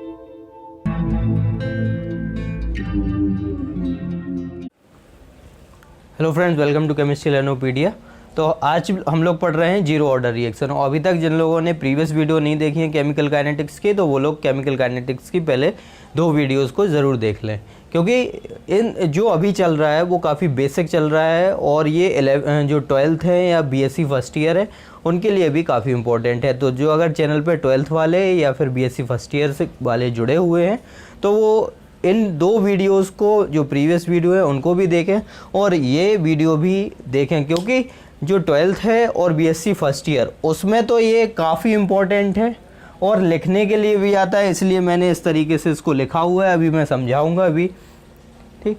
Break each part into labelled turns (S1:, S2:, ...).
S1: Hello friends, welcome to chemistry Learnopedia. तो आज हम लोग पढ़ रहे हैं जीरो ऑर्डर रिएक्शन। और अभी तक जिन लोगों ने प्रीवियस वीडियो नहीं देखी है केमिकल काइनेटिक्स की, तो वो लोग केमिकल काइनेटिक्स की पहले 2 वीडियोस को ज़रूर देख लें, क्योंकि इन जो अभी चल रहा है वो काफ़ी बेसिक चल रहा है और ये जो 12th है या बीएससी फर्स्ट ईयर है उनके लिए भी काफ़ी इंपॉर्टेंट है। तो जो अगर चैनल पे 12th वाले या फिर बीएससी फर्स्ट ईयर से वाले जुड़े हुए हैं तो वो इन 2 वीडियोस को, जो प्रीवियस वीडियो है उनको भी देखें और ये वीडियो भी देखें, क्योंकि जो 12th है और बीएससी फर्स्ट ईयर उसमें तो ये काफ़ी इम्पोर्टेंट है और लिखने के लिए भी आता है, इसलिए मैंने इस तरीके से इसको लिखा हुआ है। अभी मैं समझाऊंगा अभी, ठीक।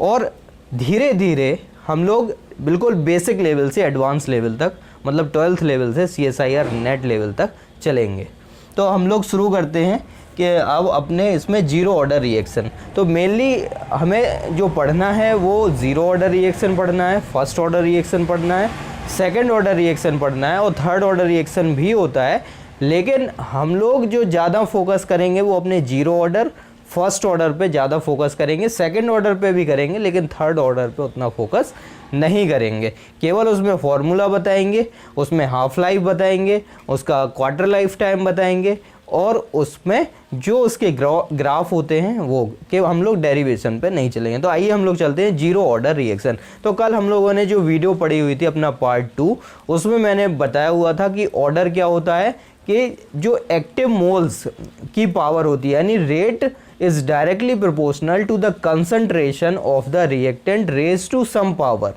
S1: और धीरे धीरे हम लोग बिल्कुल बेसिक लेवल से एडवांस लेवल तक, मतलब 12th लेवल से CSIR नेट लेवल तक चलेंगे। तो हम लोग शुरू करते हैं कि अब अपने इसमें जीरो ऑर्डर रिएक्शन। तो मेनली हमें जो पढ़ना है वो जीरो ऑर्डर रिएक्शन पढ़ना है, फर्स्ट ऑर्डर रिएक्शन पढ़ना है, सेकंड ऑर्डर रिएक्शन पढ़ना है और थर्ड ऑर्डर रिएक्शन भी होता है। लेकिन हम लोग जो ज़्यादा फोकस करेंगे वो अपने जीरो ऑर्डर फर्स्ट ऑर्डर पे ज़्यादा फोकस करेंगे, सेकंड ऑर्डर पे भी करेंगे, लेकिन थर्ड ऑर्डर पे उतना फोकस नहीं करेंगे। केवल उसमें फॉर्मूला बताएंगे, उसमें हाफ लाइफ बताएंगे, उसका क्वार्टर लाइफ टाइम बताएंगे और उसमें जो उसके ग्राफ होते हैं वो कि हम लोग डेरिवेशन पे नहीं चलेंगे। तो आइए हम लोग चलते हैं जीरो ऑर्डर रिएक्शन। तो कल हम लोगों ने जो वीडियो पढ़ी हुई थी अपना पार्ट 2, उसमें मैंने बताया हुआ था कि ऑर्डर क्या होता है कि जो एक्टिव मोल्स की पावर होती है, यानी rate is directly proportional to the concentration of the reactant raise to some power.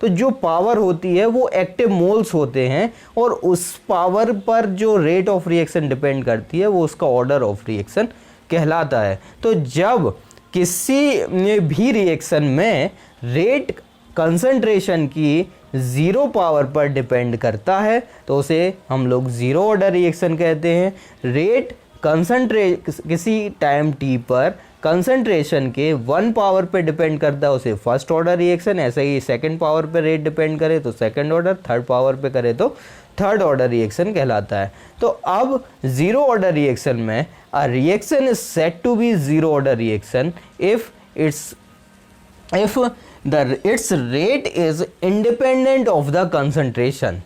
S1: तो जो पावर होती है वो एक्टिव मोल्स होते हैं और उस पावर पर जो रेट ऑफ रिएक्शन डिपेंड करती है वो उसका ऑर्डर ऑफ रिएक्शन कहलाता है। तो जब किसी भी रिएक्शन में रेट कंसंट्रेशन की ज़ीरो पावर पर डिपेंड करता है तो उसे हम लोग ज़ीरो ऑर्डर रिएक्शन कहते हैं। रेट किसी टाइम t पर कंसंट्रेशन के 1 पावर पे डिपेंड करता है उसे फर्स्ट ऑर्डर रिएक्शन। ऐसे ही सेकंड पावर पे रेट डिपेंड करे तो सेकंड ऑर्डर, थर्ड पावर पे करे तो थर्ड ऑर्डर रिएक्शन कहलाता है। तो अब जीरो ऑर्डर रिएक्शन में a reaction is said to be zero order reaction if its rate is independent of the concentration.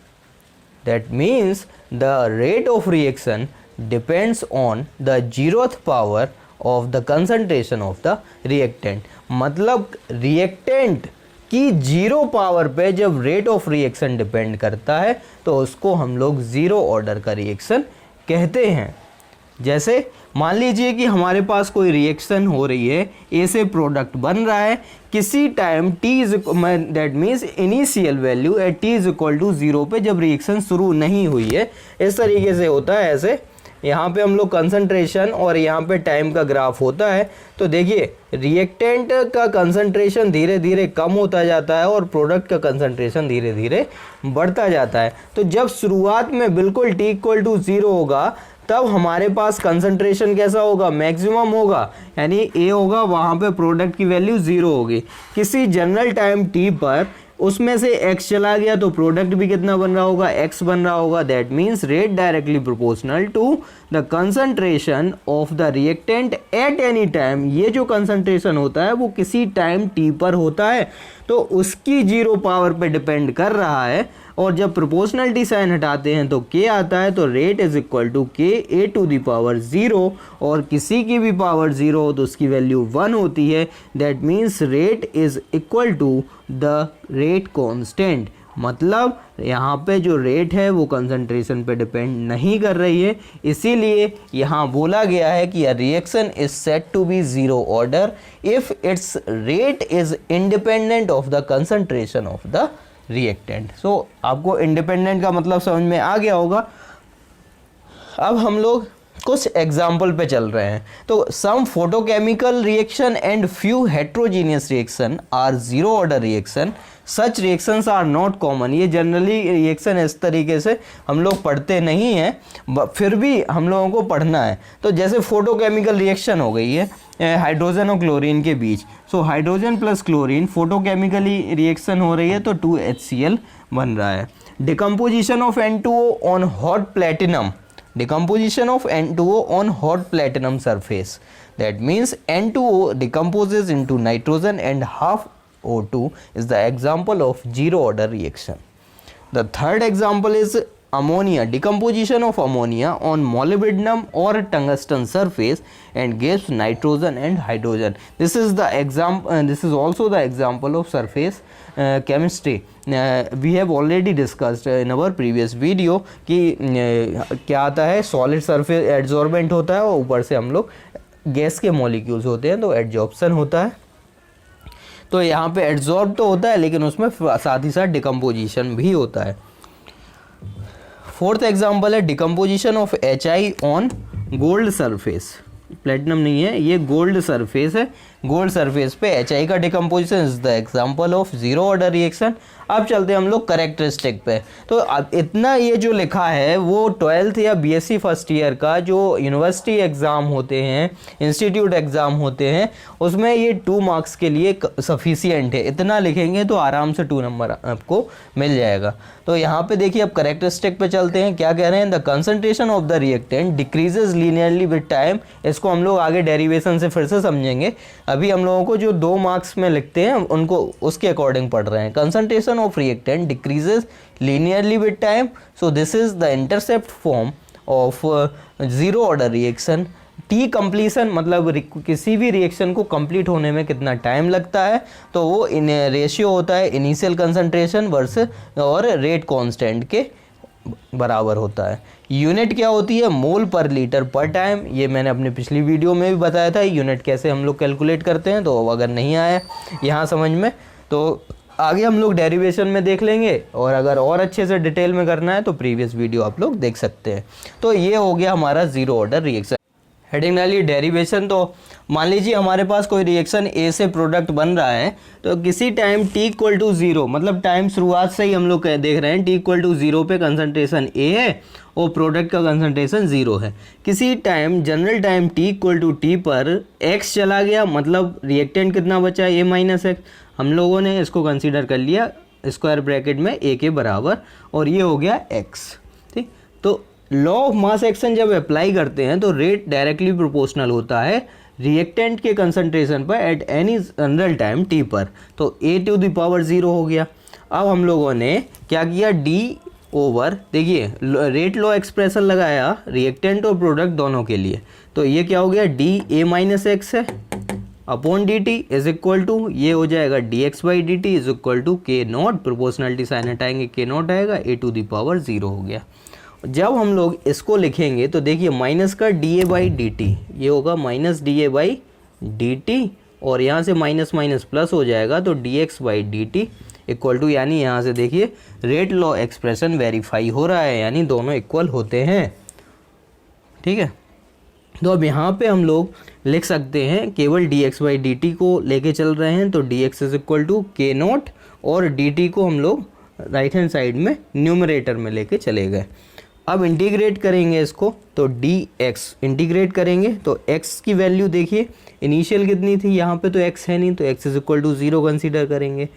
S1: That means the rate of reaction depends on the zeroth power of the concentration of the reactant. मतलब reactant की zero power पे जब rate of reaction depend करता है तो उसको हम लोग जीरो ऑर्डर का रिएक्शन कहते हैं। जैसे मान लीजिए कि हमारे पास कोई रिएक्शन हो रही है, ए से प्रोडक्ट बन रहा है किसी time t that means initial value at t is equal to 0 पे जब रिएक्शन शुरू नहीं हुई है। इस तरीके से होता है। ऐसे यहाँ पे हम लोग कंसंट्रेशन और यहाँ पे टाइम का ग्राफ होता है। तो देखिए रिएक्टेंट का कंसंट्रेशन धीरे धीरे कम होता जाता है और प्रोडक्ट का कंसंट्रेशन धीरे धीरे बढ़ता जाता है। तो जब शुरुआत में बिल्कुल t इक्वल टू 0 होगा तब हमारे पास कंसंट्रेशन कैसा होगा, मैक्सिमम होगा, यानी A होगा, वहाँ पे प्रोडक्ट की वैल्यू 0 होगी। किसी जनरल टाइम t पर उसमें से x चला गया तो प्रोडक्ट भी कितना बन रहा होगा, x बन रहा होगा। That means rate directly proportional to the concentration of the reactant at any time. ये जो कंसंट्रेशन होता है वो किसी टाइम t पर होता है तो उसकी जीरो पावर पे डिपेंड कर रहा है। और जब प्रोपोर्शनलिटी साइन हटाते हैं तो k आता है, तो rate is equal to k a to the power 0 और किसी की भी पावर 0 हो तो उसकी वैल्यू 1 होती है। That means rate is equal to the rate constant. मतलब यहाँ पे जो रेट है वो कंसंट्रेशन पे डिपेंड नहीं कर रही है, इसीलिए यहाँ बोला गया है कि a reaction is said to be zero order if its rate is independent of the concentration of the reactant. So आपको इंडिपेंडेंट का मतलब समझ में आ गया होगा। अब हम लोग कुछ एग्जाम्पल पे चल रहे हैं। तो some photochemical reaction and few heterogeneous reaction are zero order reaction, such reactions are not common. ये जनरली रिएक्शन इस तरीके से हम लोग पढ़ते नहीं हैं, फिर भी हम लोगों को पढ़ना है। तो जैसे फोटोकेमिकल रिएक्शन हो गई है हाइड्रोजन और क्लोरीन के बीच। So hydrogen plus chlorine photochemically reaction हो रही है तो 2HCl बन रहा है। Decomposition of N2O on hot platinum decomposition of N2O on hot platinum surface. That means N2O decomposes into nitrogen and half O2 is the example of zero order reaction. The third example is ammonia, decomposition of ammonia on molybdenum or tungsten surface and gives nitrogen and hydrogen. This is the example, this is also the example of surface chemistry. We have already discussed in our previous video कि क्या आता है, solid surface adsorbent होता है और ऊपर से हम लोग गैस के मॉलिक्यूल्स होते हैं तो एड्जॉर्प्शन होता है। तो यहाँ पे एड्जॉर्ब तो होता है लेकिन उसमें साथ ही साथ डिकम्पोजिशन भी होता है। फोर्थ एग्जाम्पल है decomposition of HI on gold surface. Platinum नहीं है, ये गोल्ड सरफेस है। गोल्ड सरफेस पे HI का decomposition is the example of zero order reaction. अब चलते हैं हम लोग करेक्टरिस्टिक पे। तो अब इतना ये जो लिखा है वो 12th या BSc फर्स्ट ईयर का जो यूनिवर्सिटी एग्ज़ाम होते हैं, इंस्टीट्यूट एग्ज़ाम होते हैं, उसमें ये 2 मार्क्स के लिए सफिशियंट है। इतना लिखेंगे तो आराम से 2 नंबर आपको मिल जाएगा। तो यहाँ पे देखिए, अब करेक्टरिस्टिक पे चलते हैं। क्या कह रहे हैं, the concentration of the reactant decreases linearly with time. इसको हम लोग आगे डेरिवेशन से फिर से समझेंगे। अभी हम लोगों को जो 2 मार्क्स में लिखते हैं उनको उसके अकॉर्डिंग पढ़ रहे हैं। Concentration of reactant decreases linearly with time, so this is the intercept form of zero order reaction. T completion मतलब किसी भी रिएक्शन को कंप्लीट होने में कितना टाइम लगता है, तो वो इन रेशियो होता है इनिशियल कंसंट्रेशन वर्सेस और रेट कांस्टेंट के बराबर होता है। यूनिट क्या होती है, मोल पर लीटर पर टाइम। ये मैंने अपने पिछली वीडियो में भी बताया था यूनिट कैसे हम लोग कैलकुलेट करते हैं, तो अगर नहीं आया यहाँ समझ में तो आगे हम लोग डेरिवेशन में देख लेंगे, और अगर और अच्छे से डिटेल में करना है तो प्रीवियस वीडियो आप लोग देख सकते हैं। तो ये हो गया हमारा जीरो ऑर्डर रिएक्शन। हेडिंग डालिए डेरिवेशन। तो मान लीजिए हमारे पास कोई रिएक्शन ए से प्रोडक्ट बन रहा है, तो किसी टाइम t इक्वल टू 0 मतलब टाइम शुरुआत से ही हम लोग देख रहे हैं t इक्वल टू 0 पे कंसंट्रेशन a है और प्रोडक्ट का कंसंट्रेशन 0 है। किसी time general time t equal to t पर x चला गया, मतलब रिएक्टेंट कितना बचा, a माइनस एक्स। हम लोगों ने इसको कंसीडर कर लिया स्क्वायर ब्रैकेट में a के बराबर, और ये हो गया x। ठीक, तो लॉ ऑफ मास एक्शन जब अप्लाई करते हैं तो रेट डायरेक्टली प्रोपोर्शनल होता है रिएक्टेंट के कंसंट्रेशन पर at any general time t पर। तो a टू द पावर 0 हो गया। अब हम लोगों ने क्या किया, d ओवर, देखिए रेट लॉ एक्सप्रेशन लगाया रिएक्टेंट और प्रोडक्ट दोनों के लिए, तो ये क्या हो गया, d a माइनस एक्स है upon dt is equal to, ये हो जाएगा dx by dt is equal to k naught, proportionality sign हटाएंगे k नॉट आएगा, a टू द पावर 0 हो गया। जब हम लोग इसको लिखेंगे तो देखिए माइनस का D A by D T, ये होगा minus D A by D T, और यहाँ से माइनस माइनस प्लस हो जाएगा तो D X by D T equal to, यानी यहाँ से देखिए रेट लॉ एक्सप्रेशन वेरीफाई हो रहा है, यानी दोनों इक्वल होते हैं। ठीक है, तो अब यहाँ पे हम लोग लिख सकते हैं केवल D X by D T को लेके चल रहे हैं, तो D X is equal to K naught, और डी टी को हम लोग राइट हैंड साइड में न्यूमरेटर में लेके चले गए। अब इंटीग्रेट करेंगे इसको, तो dx इंटीग्रेट करेंगे तो x की वैल्यू देखिए इनिशियल कितनी थी, यहाँ पे तो x है नहीं, तो x is equal to 0 consider करेंगे।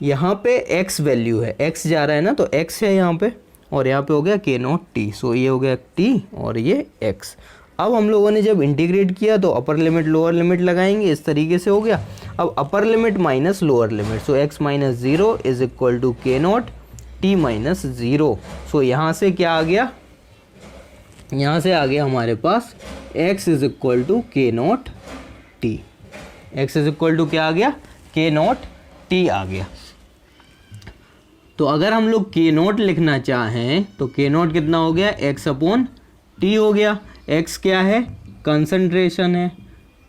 S1: यहाँ पे x वैल्यू है, x जा रहा है ना, तो x है यहाँ पे, और यहाँ पे हो गया k नॉट t, सो ये हो गया t और ये x। अब हम लोगों ने जब इंटीग्रेट किया तो अपर लिमिट लोअर लिमिट लगाएंगे, इस तरीके से हो गया। अब upper limit minus lower limit, so x minus 0 is equal to k naught t minus 0। So यहाँ से क्या आ गया, यहाँ से आ गया हमारे पास x is equal to K naught T, x is equal to क्या आ गया, के नॉट टी आ गया। तो अगर हम लोग के नॉट लिखना चाहें तो के नॉट कितना हो गया, x अपॉन टी हो गया। x क्या है, कंसंट्रेशन है,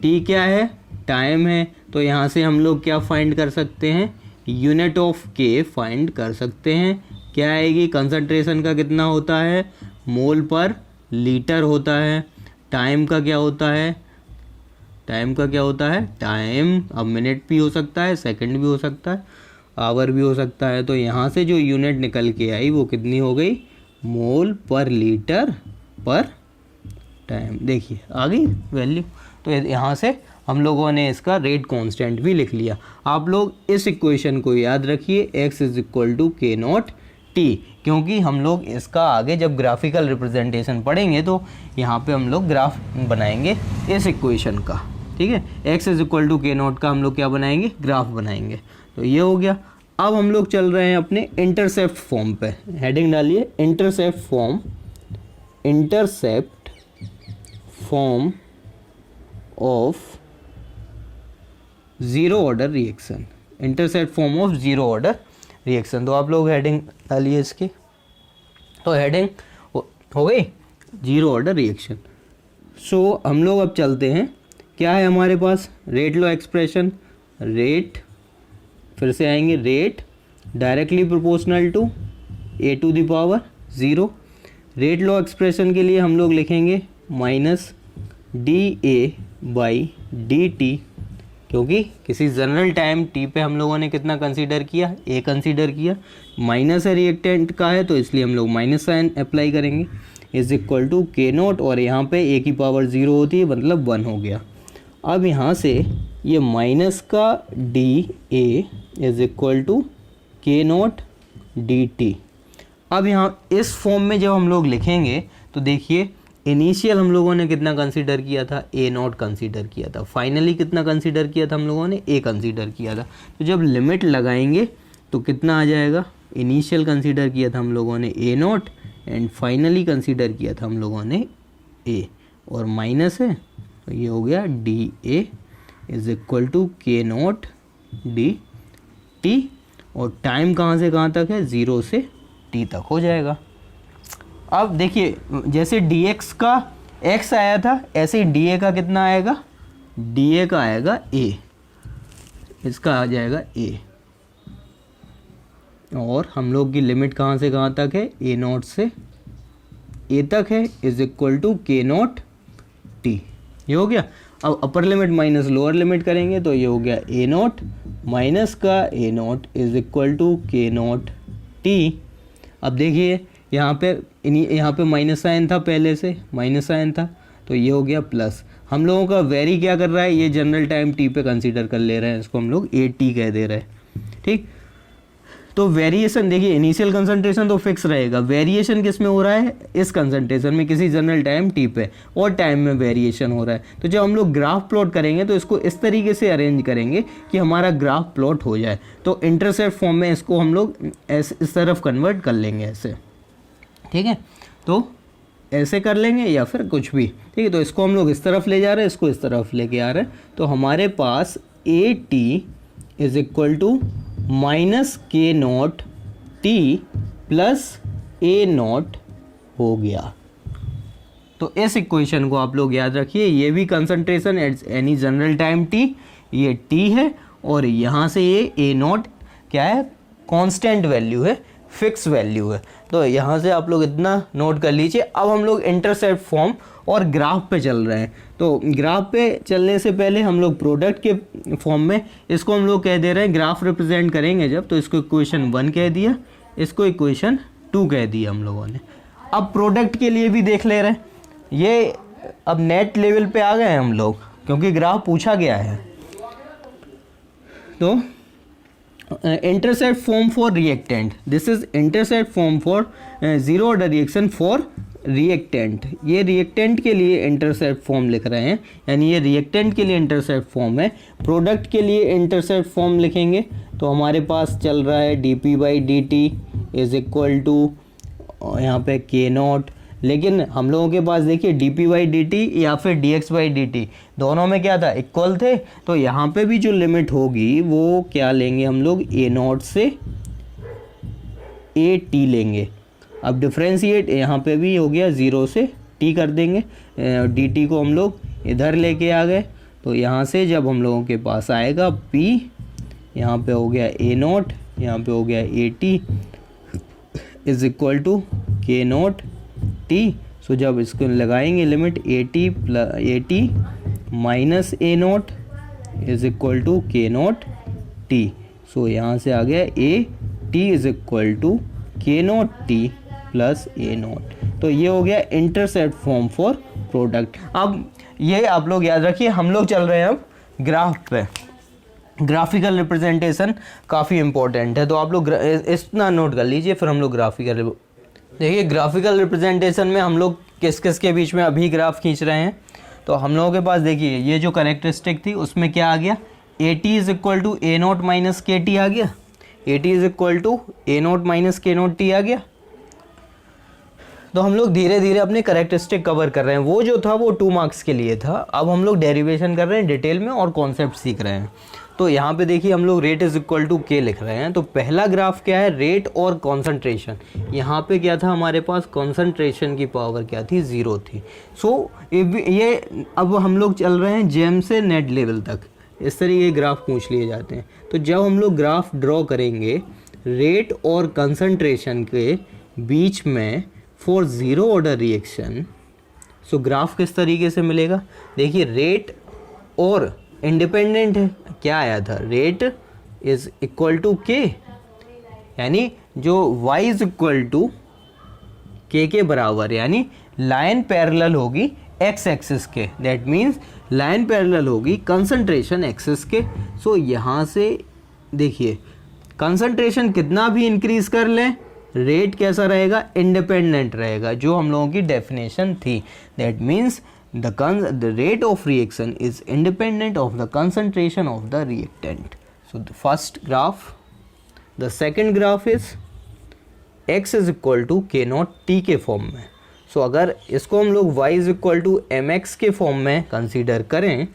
S1: t क्या है, टाइम है, तो यहाँ से हम लोग क्या फाइंड कर सकते हैं, यूनिट ऑफ के फाइंड कर सकते हैं। क्या आएगी, कंसंट्रेशन का कितना होता है, मोल पर लीटर होता है। टाइम का क्या होता है, टाइम का क्या होता है, टाइम अब मिनट भी हो सकता है, सेकंड भी हो सकता है, आवर भी हो सकता है। तो यहाँ से जो यूनिट निकल के आई वो कितनी हो गई, मोल पर लीटर पर टाइम। देखिए आ गई वैल्यू। तो यहाँ से हम लोगों ने इसका रेट कांस्टेंट भी लिख लिया। आप लोग इस इक्वेशन को याद रखिए, x is equal to K naught T, क्योंकि हम लोग इसका आगे जब ग्राफिकल रिप्रेजेंटेशन पढ़ेंगे तो यहाँ पे हम लोग ग्राफ बनाएंगे इस इक्वेशन का, ठीक है। x is equal to K not का हम लोग क्या बनाएंगे, ग्राफ बनाएंगे। तो ये हो गया। अब हम लोग चल रहे हैं अपने इंटरसेप्ट फॉर्म पे, हेडिंग डालिए intercept form, intercept form of zero order reaction, intercept form of zero order reaction. तो आप लोग हेडिंग डालिए इसकी, तो हेडिंग हो गई ज़ीरो ऑर्डर रिएक्शन। सो हम लोग अब चलते हैं, क्या है हमारे पास, रेट लॉ एक्सप्रेशन, रेट फिर से आएंगे, rate directly proportional to a to the power 0। Rate law expression के लिए हम लोग लिखेंगे माइनस dA/dt, क्योंकि किसी जनरल टाइम t पे हम लोगों ने कितना कंसीडर किया, a कंसीडर किया, माइनस है रिएक्टेंट का है तो इसलिए हम लोग माइनस साइन अप्लाई करेंगे, is equal to K naught, और यहाँ पे a की पावर 0 होती है मतलब 1 हो गया। अब यहाँ से ये माइनस का dA is equal to K not dt। अब यहाँ इस फॉर्म में जब हम लोग लिखेंगे तो देखिए इनिशियल हम लोगों ने कितना कंसीडर किया था, a नॉट कंसीडर किया था, फाइनली कितना कंसीडर किया था हम लोगों ने, a कंसीडर किया था। तो जब लिमिट लगाएंगे तो कितना आ जाएगा, इनिशियल कंसीडर किया था हम लोगों ने a not and finally consider किया था हम लोगों ने a, और माइनस है तो ये हो गया dA is equal to K not dt, और टाइम कहाँ से कहाँ तक है, 0 से t तक हो जाएगा। अब देखिए जैसे dx का x आया था ऐसे ही dA का कितना आएगा, dA का आएगा a, इसका आ जाएगा a, और हम लोग की लिमिट कहाँ से कहाँ तक है, a नॉट से a तक है, is equal to K naught t। ये हो गया। अब upper limit minus lower limit करेंगे तो ये हो गया a नॉट माइनस का a naught is equal to K naught t। अब देखिए यहाँ पे माइनस साइन था, पहले से माइनस साइन था तो ये हो गया प्लस। हम लोगों का वेरी क्या कर रहा है, ये जनरल टाइम t पे कंसीडर कर ले रहे हैं, इसको हम लोग at कह दे रहे हैं, ठीक। तो वेरिएशन देखिए इनिशियल कंसंट्रेशन तो फिक्स रहेगा, वेरिएशन किस में हो रहा है, इस कंसंट्रेशन में किसी जनरल टाइम t पे, और टाइम में वेरिएशन हो रहा है। तो जब हम लोग ग्राफ प्लॉट करेंगे तो इसको इस तरीके से अरेंज करेंगे कि हमारा ग्राफ प्लॉट हो जाए। तो इंटरसेप्ट फॉर्म में इसको हम लोग इस तरफ कन्वर्ट कर लेंगे ऐसे, ठीक है। तो ऐसे कर लेंगे या फिर कुछ भी, ठीक है। तो इसको हम लोग इस तरफ ले जा रहे हैं, इसको इस तरफ लेके आ रहे हैं, तो हमारे पास at is equal to minus k naught t plus a naught हो गया। तो इस इक्वेशन को आप लोग याद रखिए, ये भी concentration at any general time t, ये t है, और यहाँ से ये a नॉट क्या है, कांस्टेंट वैल्यू है, फिक्स वैल्यू है। तो यहाँ से आप लोग इतना नोट कर लीजिए। अब हम लोग इंटरसेप्ट फॉर्म और ग्राफ पे चल रहे हैं। तो ग्राफ पे चलने से पहले हम लोग प्रोडक्ट के फॉर्म में इसको हम लोग कह दे रहे हैं, ग्राफ रिप्रेजेंट करेंगे जब, तो इसको इक्वेशन 1 कह दिया, इसको इक्वेशन 2 कह दिया हम लोगों ने। अब प्रोडक्ट के लिए भी देख ले रहे हैं, ये अब नेट लेवल पे आ गए हैं हम लोग, क्योंकि ग्राफ पूछा गया है। तो intercept form for reactant, this is intercept form for zero order reaction for reactant. ये रिएक्टेंट के लिए इंटरसेप्ट फॉर्म लिख रहे हैं, यानी ये रिएक्टेंट के लिए इंटरसेप्ट फॉर्म है। प्रोडक्ट के लिए इंटरसेप्ट फॉर्म लिखेंगे तो हमारे पास चल रहा है dp/dt इज इक्वल टू यहाँ पे के नॉट, लेकिन हम लोगों के पास देखिए dp/dt या फिर dx/dt दोनों में क्या था, इक्वल थे। तो यहाँ पे भी जो लिमिट होगी वो क्या लेंगे हम लोग, a नॉट से at लेंगे। अब डिफ्रेंशिएट यहाँ पे भी हो गया, 0 से t कर देंगे, dt को हम लोग इधर लेके आ गए। तो यहाँ से जब हम लोगों के पास आएगा p, यहाँ पे हो गया a नॉट, यहाँ पे हो गया at is equal to K naught t। So जब इसको लगाएंगे limit at minus a naught is equal to K naught t। So यहाँ से आ गया at is equal to K naught t plus a naught. तो ये हो गया इंटरसेप्ट फॉर्म फॉर प्रोडक्ट। अब ये आप लोग याद रखिए, हम लोग चल रहे हैं अब ग्राफ पे। ग्राफिकल रिप्रेजेंटेशन काफ़ी इंपॉर्टेंट है, तो आप लोग इतना नोट कर लीजिए, फिर हम लोग ग्राफिकल। देखिए ग्राफिकल रिप्रेजेंटेशन में हम लोग किस किस के बीच में अभी ग्राफ खींच रहे हैं। तो हम लोगों के पास देखिए ये जो करेक्टरिस्टिक थी उसमें क्या आ गया, A T is equal to A naught minus K T आ गया, A T is equal to A naught minus K naught T आ गया। तो हम लोग धीरे धीरे अपने करेक्टरिस्टिक कवर कर रहे हैं, वो जो था वो 2 मार्क्स के लिए था, अब हम लोग डेरिवेशन कर रहे हैं डिटेल में और कॉन्सेप्ट सीख रहे हैं। तो यहाँ पे देखिए हम लोग रेट इज इक्वल टू के लिख रहे हैं, तो पहला ग्राफ क्या है, रेट और कॉन्सेंट्रेशन। यहाँ पे क्या था हमारे पास, कॉन्सेंट्रेशन की पावर क्या थी, 0 थी। सो ये अब हम लोग चल रहे हैं जेम से नेट लेवल तक, इस तरीके के ग्राफ पूछ लिए जाते हैं। तो जब हम लोग ग्राफ ड्रॉ करेंगे रेट और कंसंट्रेशन के बीच में for zero order reaction, so graph किस तरीके से मिलेगा, देखिए रेट और इंडिपेंडेंट है, क्या आया था, रेट इज इक्वल टू के, यानी जो y इज इक्वल टू के बराबर, यानी लाइन पैरेलल होगी x एक्सिस के, दैट मीन्स लाइन पैरेलल होगी कंसंट्रेशन एक्सिस के। सो यहाँ से देखिए कंसंट्रेशन कितना भी इंक्रीज कर लें, रेट कैसा रहेगा, इंडिपेंडेंट रहेगा, जो हम लोगों की डेफिनेशन थी। That means the rate of reaction is independent of the concentration of the reactant. So the first graph, the second graph is x is equal to k naught t के form में। So अगर इसको हम लोग y is equal to M X के form में consider करें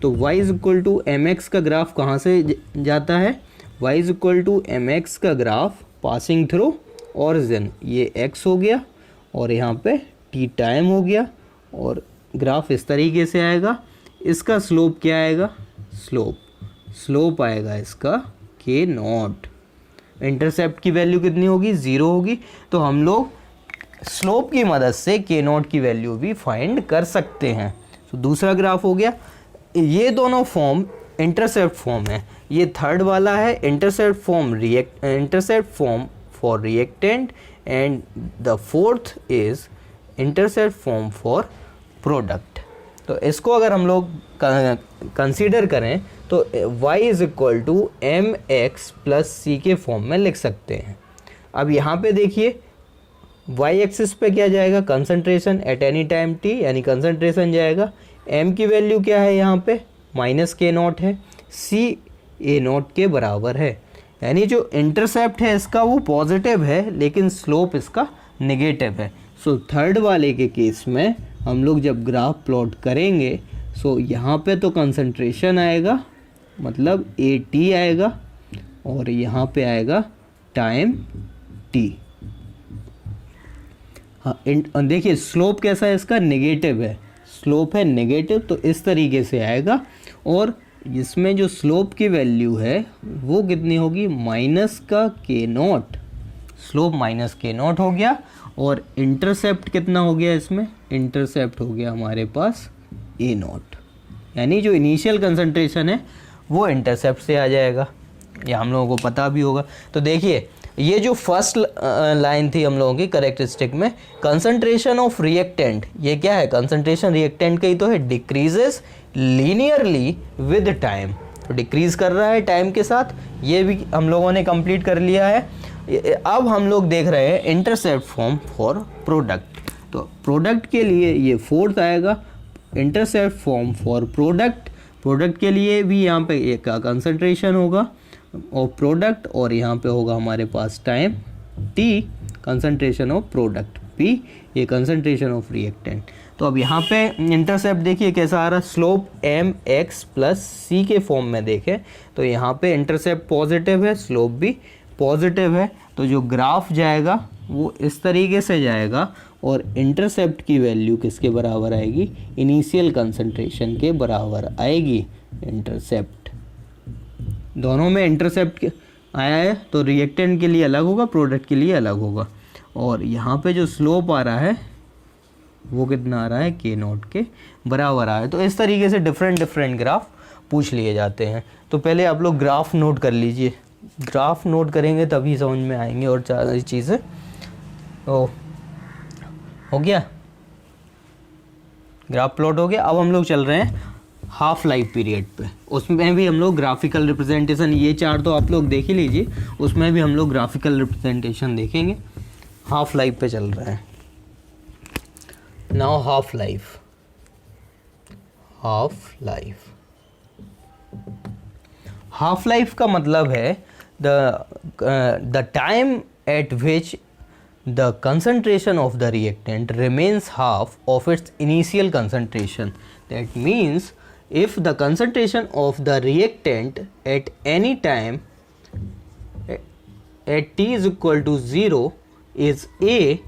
S1: तो y is equal to M X का ग्राफ कहाँ से जाता है, y is equal to M X का ग्राफ पासिंग थ्रू ऑरिजिन, ये x हो गया और यहाँ पे t टाइम हो गया, और ग्राफ इस तरीके से आएगा। इसका स्लोप क्या आएगा, स्लोप आएगा इसका के नॉट, इंटरसेप्ट की वैल्यू कितनी होगी, 0 होगी। तो हम लोग स्लोप की मदद से के नॉट की वैल्यू भी फाइंड कर सकते हैं। तो दूसरा ग्राफ हो गया, ये दोनों फॉर्म इंटरसेप्ट फॉर्म है, ये थर्ड वाला है intercept form for reactant, and the fourth is intercept form for product. तो इसको अगर हम लोग कंसीडर करें तो y is equal to M x plus c के फॉर्म में लिख सकते हैं। अब यहाँ पे देखिए y एक्सिस पे क्या जाएगा, concentration eight any time t, यानी कंसंट्रेशन जाएगा, m की वैल्यू क्या है यहाँ पे माइनस के नॉट है, c a नॉट के बराबर है, यानी जो इंटरसेप्ट है इसका वो पॉजिटिव है लेकिन स्लोप इसका नेगेटिव है। सो थर्ड वाले के केस में हम लोग जब ग्राफ प्लॉट करेंगे, सो यहाँ पे तो कंसंट्रेशन आएगा, मतलब ए टी आएगा, और यहाँ पे आएगा टाइम टी। हाँ देखिए स्लोप कैसा है इसका, नेगेटिव है, स्लोप है नेगेटिव, तो इस तरीके से आएगा। और इसमें जो स्लोप की वैल्यू है वो कितनी होगी, माइनस का के not, slope minus k not हो गया, और इंटरसेप्ट कितना हो गया इसमें, इंटरसेप्ट हो गया हमारे पास ए नॉट, यानी जो इनिशियल कंसंट्रेशन है वो इंटरसेप्ट से आ जाएगा, ये हम लोगों को पता भी होगा। तो देखिए ये जो फर्स्ट लाइन थी हम लोगों की करेक्टरिस्टिक में, कंसंट्रेशन ऑफ रिएक्टेंट, ये क्या है, कंसंट्रेशन रिएक्टेंट का ही तो है, डिक्रीजेस लीनियरली विद टाइम, तो डिक्रीज कर रहा है टाइम के साथ, ये भी हम लोगों ने कंप्लीट कर लिया है। अब हम लोग देख रहे हैं इंटरसेप्ट फॉर्म फॉर प्रोडक्ट, तो प्रोडक्ट के लिए ये फोर्थ आएगा, इंटरसेप्ट फॉर्म फॉर प्रोडक्ट के लिए भी यहाँ पे एक कंसंट्रेशन होगा और प्रोडक्ट, और यहाँ पे होगा हमारे पास time t, concentration of product p, ये कंसंट्रेशन ऑफ रिएक्टेंट। तो अब यहाँ पे इंटरसेप्ट देखिए कैसा आ रहा है, slope M x plus c के फॉर्म में देखें तो यहाँ पे इंटरसेप्ट पॉजिटिव है, स्लोप भी पॉजिटिव है, तो जो ग्राफ जाएगा वो इस तरीके से जाएगा, और इंटरसेप्ट की वैल्यू किसके बराबर आएगी, इनिशियल कंसंट्रेशन के बराबर आएगी। इंटरसेप्ट दोनों में इंटरसेप्ट आया है तो रिएक्टेंट के लिए अलग होगा, प्रोडक्ट के लिए अलग होगा, और यहाँ पे जो स्लोप आ रहा है वो कितना आ रहा है, के नॉट के बराबर आ रहा है। तो इस तरीके से डिफरेंट ग्राफ पूछ लिए जाते हैं। तो पहले आप लोग ग्राफ नोट कर लीजिए, ग्राफ नोट करेंगे तभी समझ में आएंगे और सारी चीज़ें। तो हो गया, ग्राफ प्लॉट हो गया। अब हम लोग चल रहे हैं हाफ लाइफ पीरियड पे, उसमें भी हम लोग ग्राफिकल रिप्रेजेंटेशन, ये चार तो आप लोग देख ही लीजिए, उसमें भी हम लोग ग्राफिकल रिप्रेजेंटेशन देखेंगे। हाफ लाइफ पे चल रहा है now. Half life, half life का मतलब है the time eight which the concentration of the reactant remains half of its initial concentration. That means if the concentration of the reactant at any time at t is equal to 0 is A,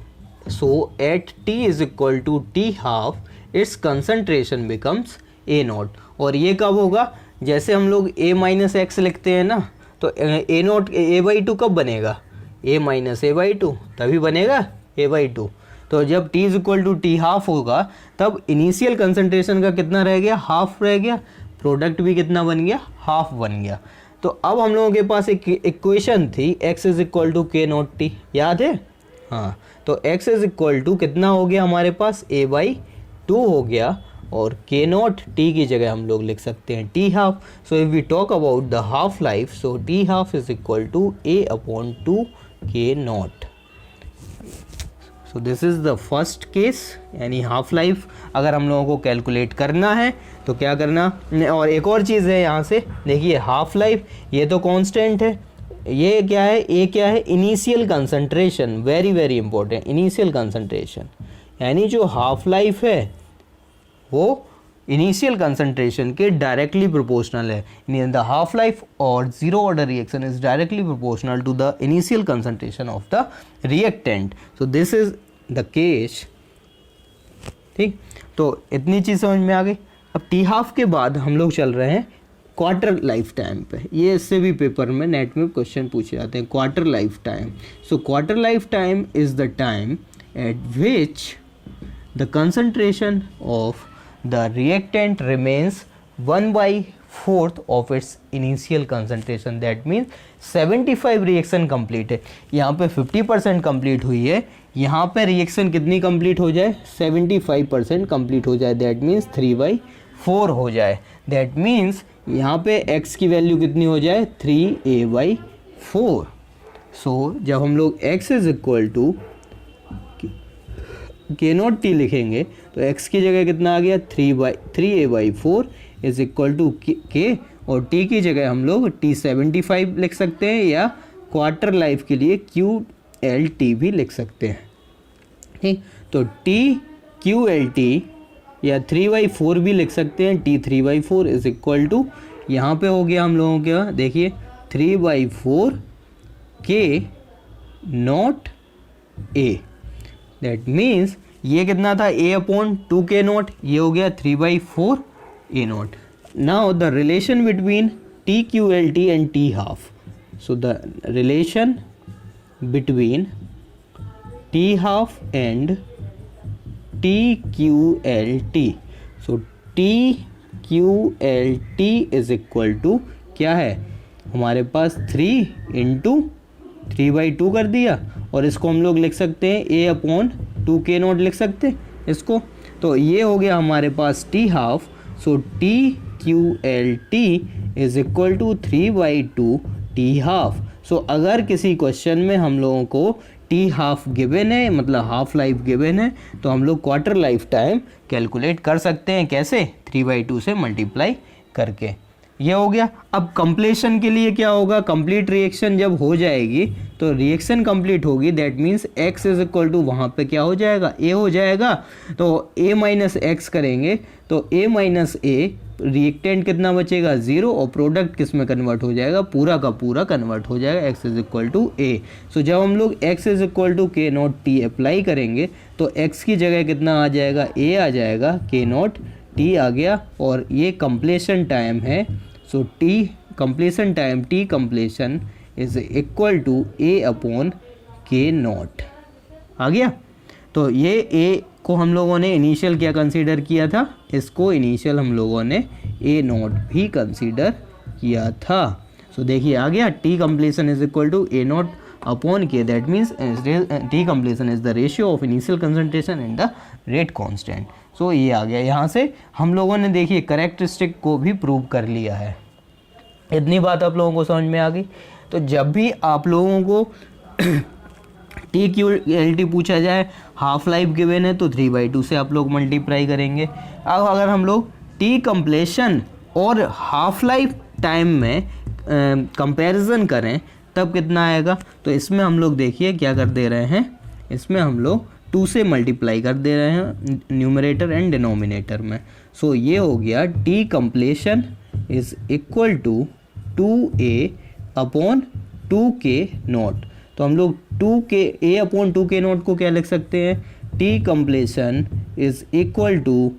S1: so at t is equal to t half its concentration becomes A naught. और ये कब होगा, जैसे हम लोग A minus x लिखते हैं ना, तो A नॉट A/2 कब बनेगा, A माइनस A/2 तभी बनेगा A/2। तो जब t is equal to T half होगा तब इनिशियल कंसंट्रेशन का कितना रह गया, हाफ रह गया, प्रोडक्ट भी कितना बन गया, हाफ बन गया। तो अब हम लोगों के पास एक इक्वेशन थी x is equal to K naught T, याद है? हाँ, तो x इज इक्वल टू कितना हो गया हमारे पास, A/2 हो गया, और के नॉट टी की जगह हम लोग लिख सकते हैं T half. So if we talk about the half life, so T half is equal to A/2 K naught. So this is the first case, यानी हाफ लाइफ अगर हम लोगों को कैलकुलेट करना है तो क्या करना। और एक और चीज़ है यहाँ से देखिए, हाफ लाइफ ये तो कांस्टेंट है, ये क्या है, ये क्या है, initial concentration, very very important, initial concentration, यानी जो हाफ लाइफ है वो इनिशियल कंसंट्रेशन के डायरेक्टली प्रोपोर्शनल है। द हाफ लाइफ और zero order reaction is directly proportional to the initial concentration of the reactant. So this is the case, ठीक। तो इतनी चीज़ समझ में आ गई। अब टी हाफ के बाद हम लोग चल रहे हैं क्वार्टर लाइफ टाइम पे। ये इससे भी पेपर में नेट में क्वेश्चन पूछे जाते हैं, quarter life time. So quarter life time is the time eight which the concentration of the reactant remains 1/4 of its initial concentration. That means 75 reaction complete है, यहाँ पे 50% कंप्लीट हुई है, यहाँ पे रिएक्शन कितनी कंप्लीट हो जाए, 75% कंप्लीट हो जाए, दैट मीन्स 3/4 हो जाए। दैट मीन्स यहाँ पे x की वैल्यू कितनी हो जाए, 3A/4। सो जब हम लोग x is equal to K naught T लिखेंगे तो x की जगह कितना आ गया, 3A/4 इज इक्वल टू के, और t की जगह हम लोग t75 लिख सकते हैं, या क्वार्टर लाइफ के लिए QLT भी लिख सकते हैं, ठीक। तो TQLT या 3/4 भी लिख सकते हैं, T3/4 इज इक्वल टू, यहाँ पे हो गया हम लोगों के, देखिए 3/4 के नॉट A। दैट मीन्स ये कितना था, A/2 के नॉट, ये हो गया 3/4 A naught. Now the relation between TQLT and T half. So the relation between T half and TQLT। So TQLT is equal to क्या है हमारे पास, 3 × 3/2 कर दिया, और इसको हम लोग लिख सकते हैं A/2 के नॉट लिख सकते हैं इसको। तो ये हो गया हमारे पास t half. So TQLT is equal to 3/2 t half. So अगर किसी क्वेश्चन में हम लोगों को टी हाफ गिवन है, मतलब हाफ लाइफ गिवन है, तो हम लोग क्वार्टर लाइफ टाइम कैलकुलेट कर सकते हैं, कैसे, 3/2 से मल्टीप्लाई करके। ये हो गया। अब कंप्लीशन के लिए क्या होगा, कंप्लीट रिएक्शन जब हो जाएगी तो रिएक्शन कंप्लीट होगी, that means x is equal to वहाँ पे क्या हो जाएगा, a हो जाएगा। तो a माइनस एक्स करेंगे तो a माइनस ए, रिएक्टेंट कितना बचेगा, 0, और प्रोडक्ट किस में कन्वर्ट हो जाएगा, पूरा का पूरा कन्वर्ट हो जाएगा, x is equal to a। So जब हम लोग x is equal to K naught T apply करेंगे तो x की जगह कितना आ जाएगा, a आ जाएगा, के नॉट टी आ गया, और ये कंप्लीशन टाइम है। So t completion time, t completion is equal to A/के नॉट आ गया। तो ये A को हम लोगों ने इनिशियल क्या कंसीडर किया था, इसको इनिशियल हम लोगों ने A नॉट भी कंसीडर किया था। सो देखिए आ गया, T completion is equal to A naught upon k, that means t completion is the ratio of initial concentration and the rate constant. So ये आ गया। यहाँ से हम लोगों ने देखिए करेक्टरिस्टिक को भी प्रूव कर लिया है। इतनी बात आप लोगों को समझ में आ गई। तो जब भी आप लोगों को TQLT पूछा जाए, हाफ लाइफ गिवन है तो 3/2 से आप लोग मल्टीप्लाई करेंगे। अब अगर हम लोग टी कंप्लीशन और हाफ लाइफ टाइम में कंपैरिजन करें तब कितना आएगा, तो इसमें हम लोग देखिए क्या कर दे रहे हैं, इसमें हम लोग 2 से मल्टीप्लाई कर दे रहे हैं न्यूमरेटर एंड डिनोमिनेटर में। सो ये हो गया T completion is equal to 2a upon 2k naught. तो हम लोग 2k a upon 2k not को क्या लिख सकते हैं, T completion is equal to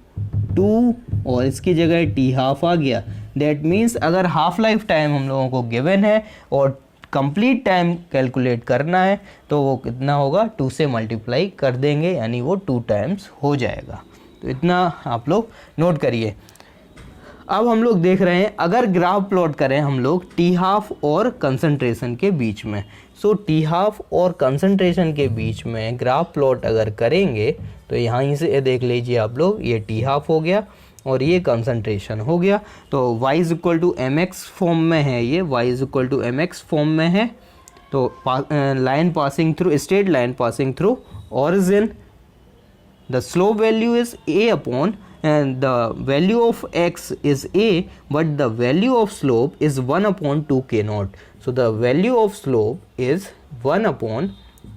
S1: 2 और इसकी जगह टी हाफ आ गया। दैट मीन्स अगर हाफ लाइफ टाइम हम लोगों को गिवन है और कंप्लीट टाइम कैलकुलेट करना है तो वो कितना होगा, 2 से मल्टीप्लाई कर देंगे, यानी वो 2 टाइम्स हो जाएगा। तो इतना आप लोग नोट करिए। अब हम लोग देख रहे हैं अगर ग्राफ प्लॉट करें हम लोग टी हाफ और कंसंट्रेशन के बीच में। सो टी हाफ और कंसंट्रेशन के बीच में ग्राफ प्लॉट अगर करेंगे तो यहाँ से देख लीजिए आप लोग, ये टी हाफ हो गया और ये कंसंट्रेशन हो गया। तो y is equal to mx form में है, ये y is equal to mx form में है। तो line passing through, straight line passing through origin, the slope value is a upon and the value of x is a but the value of slope is 1 upon 2k naught. So the value of slope is 1 upon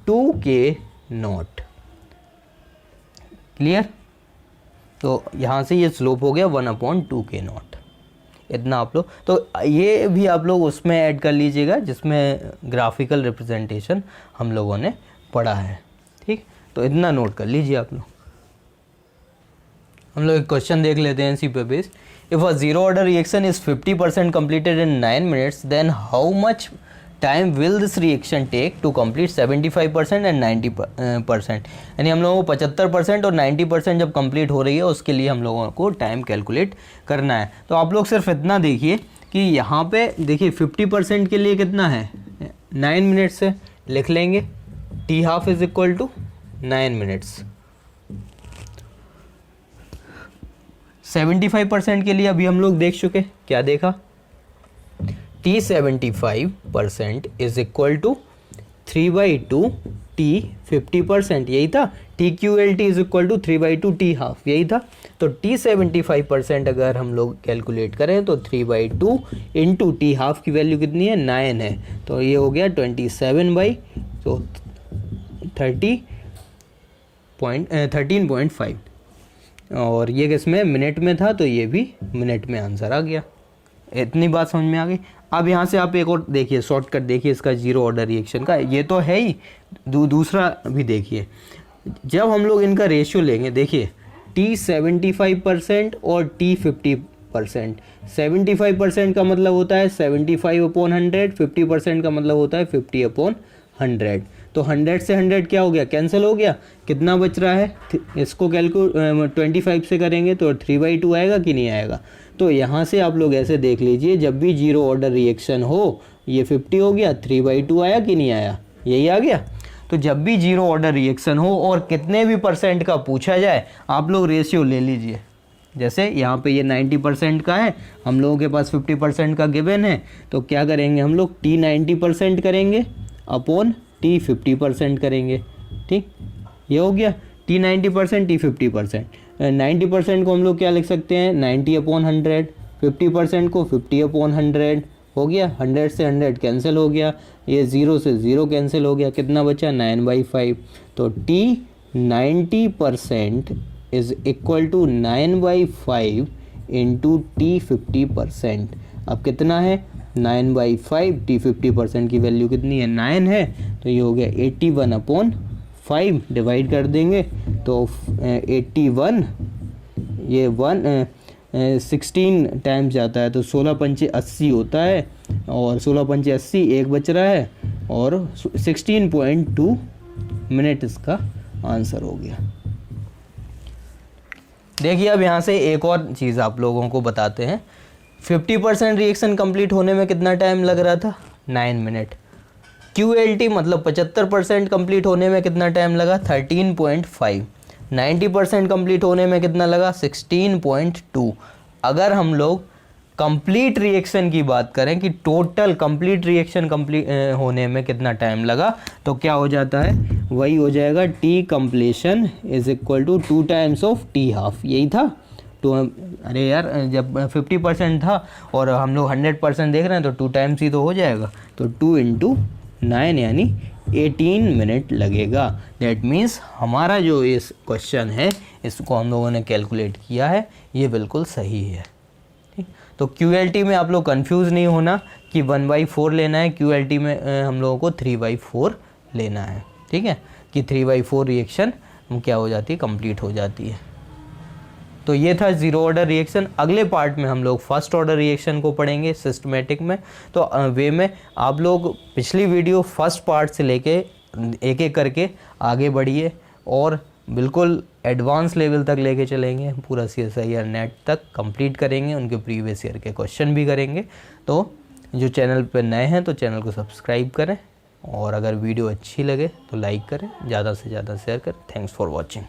S1: 2k naught. Clear? तो यहाँ से ये slope हो गया 1 upon 2k not. इतना आप लोग, तो ये भी आप लोग उसमें ऐड कर लीजिएगा जिसमें ग्राफिकल रिप्रेजेंटेशन हम लोगों ने पढ़ा है। ठीक, तो इतना नोट कर लीजिए आप लोग। हम लोग एक क्वेश्चन देख लेते हैं इसी पे base. If a zero order reaction is 50% completed in 9 minutes then how much time will this reaction take to complete 75% and 90%। यानी हम लोगों को 75% और 90% जब कंप्लीट हो रही है उसके लिए हम लोगों को टाइम कैलकुलेट करना है। तो आप लोग सिर्फ इतना देखिए कि यहाँ पे देखिए 50% के लिए कितना है, 9 मिनट्स से लिख लेंगे T half is equal to 9 minutes. 75% के लिए अभी हम लोग देख चुके, क्या देखा, T 75% is equal to 3/2 T 50%, यही था। TQLT is equal to 3/2 T half, यही था। तो T 75% अगर हम लोग कैलकुलेट करें तो 3/2 इंटू T हाफ की वैल्यू कितनी है, 9 है। तो ये हो गया 27 तो 13.5 और ये किसमें, मिनट में था, तो ये भी मिनट में आंसर आ गया। इतनी बात समझ में आ गई। अब यहाँ से आप एक और देखिए, शॉर्टकट देखिए इसका जीरो ऑर्डर रिएक्शन का, ये तो है ही, दूसरा भी देखिए। जब हम लोग इनका रेशियो लेंगे, देखिए T 75% और T 50%। 75% का मतलब होता है 75/100, 50% का मतलब होता है 50/100। तो 100 से 100 क्या हो गया, कैंसिल हो गया। कितना बच रहा है, इसको 25 से करेंगे तो 3/2 आएगा कि नहीं आएगा। तो यहाँ से आप लोग ऐसे देख लीजिए, जब भी जीरो ऑर्डर रिएक्शन हो, ये 50 हो गया, 3/2 आया कि नहीं आया, यही आ गया। तो जब भी जीरो ऑर्डर रिएक्शन हो और कितने भी % का पूछा जाए, आप लोग रेशियो ले लीजिए। जैसे यहाँ पे ये 90% का है, हम लोगों के पास 50% का गिवन है, तो क्या करेंगे हम लोग, T 90% करेंगे अपॉन T 50% करेंगे। ठीक, ये हो गया T 90% T 50%। 90% को हम लोग क्या लिख सकते हैं, 90/100, 50% को 50/100 हो गया। 100 से 100 कैंसिल हो गया, ये 0 से 0 कैंसिल हो गया, कितना बचा, 9/5। तो T 90% is equal to 9/5 into T 50%। अब कितना है, 9/5, T 50% की वैल्यू कितनी है, 9 है। तो ये हो गया 81/5, डिवाइड कर देंगे तो 81, ये 16 टाइम्स जाता है, तो 16 पंचे 80 होता है, और 16 पंचे 80, एक बच रहा है, और 16.2 मिनट इसका आंसर हो गया। देखिए अब यहाँ से एक और चीज़ आप लोगों को बताते हैं। 50% रिएक्शन कंप्लीट होने में कितना टाइम लग रहा था, 9 मिनट। QLT मतलब 75% कंप्लीट होने में कितना टाइम लगा, 13.5। 90% कंप्लीट होने में कितना लगा? 16.2। अगर हम लोग कंप्लीट रिएक्शन की बात करें कि टोटल कंप्लीट रिएक्शन होने में कितना टाइम लगा, तो क्या हो जाता है? वही हो जाएगा T completion is equal to 2 times of T half. यही था तो अरे यार, जब 50% था और हम लोग 100% देख रहे हैं तो 2 टाइम्स ही तो हो जाएगा। तो 2 × 9 यानी 18 मिनट लगेगा। दैट मीन्स हमारा जो इस क्वेश्चन है इसको हम लोगों ने कैलकुलेट किया है, ये बिल्कुल सही है। ठीक, तो QLT में आप लोग कंफ्यूज नहीं होना कि 1/4 लेना है, QLT में हम लोगों को 3/4 लेना है। ठीक है, कि 3/4 रिएक्शन क्या हो जाती है? कंप्लीट हो जाती है। तो ये था ज़ीरो ऑर्डर रिएक्शन। अगले पार्ट में हम लोग फर्स्ट ऑर्डर रिएक्शन को पढ़ेंगे सिस्टमेटिक में। तो वे में आप लोग पिछली वीडियो फर्स्ट पार्ट से लेके एक एक करके आगे बढ़िए और बिल्कुल एडवांस लेवल तक लेके चलेंगे। पूरा CSIR नेट तक कंप्लीट करेंगे, उनके प्रीवियस ईयर के क्वेश्चन भी करेंगे। तो जो चैनल पर नए हैं तो चैनल को सब्सक्राइब करें और अगर वीडियो अच्छी लगे तो लाइक करें, ज़्यादा से ज़्यादा शेयर करें। Thanks for watching.